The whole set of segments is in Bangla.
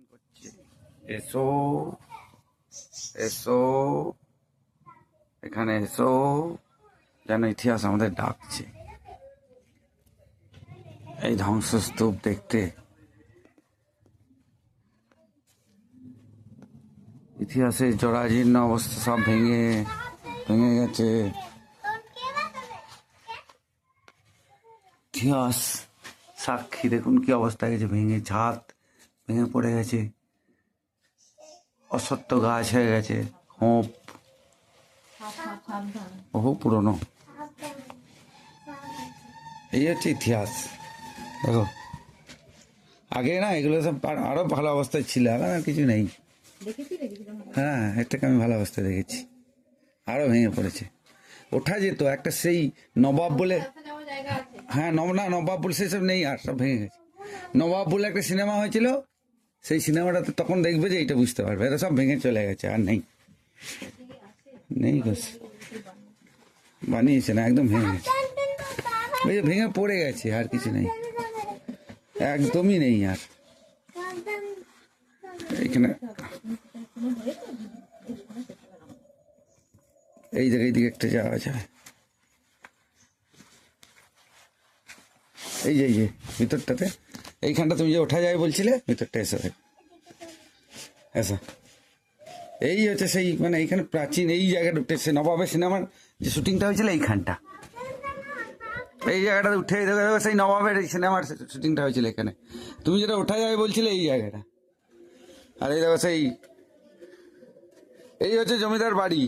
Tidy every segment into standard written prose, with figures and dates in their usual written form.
করছে। এসো এসো, এখানে এসো, যেন ইতিহাস আমাদের ডাকছে এই ধ্বংসস্তূপ দেখতে। ইতিহাসের জরাজীর্ণ অবস্থা সব ভেঙে ভেঙে গেছে। ইতিহাস সাক্ষী, দেখুন কি অবস্থা গেছে, ভেঙে ছাদ ভেঙে পড়ে গেছে, অসত্য গাছ হয়ে গেছে, হোপ বহু পুরনো। এই হচ্ছে ইতিহাস। দেখো আগে না এগুলো সব আরো ভালো অবস্থায় ছিল, এখন আর কিছু নেই। হ্যাঁ, এর থেকে আমি ভালো অবস্থায় দেখেছি, আরো ভেঙে পড়েছে। ওঠা যেত একটা সেই নবাব বলে, হ্যাঁ নবাব বলে সেসব নেই, আর সব ভেঙে গেছে। নবাব বলে একটা সিনেমা হয়েছিল, সেই সিনেমাটাতে তখন দেখবে যে এইটা বুঝতে পারবে, এটা সব ভেঙে চলে গেছে, আর নেই নেই বানিয়েছে না, একদম ভেঙে গেছে, ভেঙে পড়ে গেছে, আর কিছু নেই, একদমই নেই আর এইখানে। এই জায়গায় দিকে একটা যাওয়া যায়, এই যে ভিতরটাতে, এইখানটা তুমি যে ওঠা যায় বলছিলে, ভিতরটা এসো এসো। এই হচ্ছে সেই মানে এইখানে প্রাচীন এই জায়গাটা উঠেছে, নবাবের সিনেমার যে শুটিংটা হয়েছিল এইখানটা, এই জায়গাটা উঠে দেখো সেই নবাবের সিনেমার শুটিংটা হয়েছিল এখানে। তুমি যেটা ওঠা যায় বলছিলে এই জায়গাটা, আর এই দেখো সেই এই হচ্ছে জমিদার বাড়ি।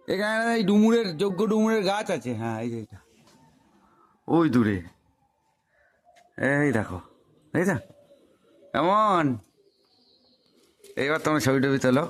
এখানে এই ডুমুরের যজ্ঞ ডুমুরের গাছ আছে, হ্যাঁ এই যে এটা ওই দূরে, এই দেখো এই যা এমন। এইবার তোমার ছবি টবি তোলো।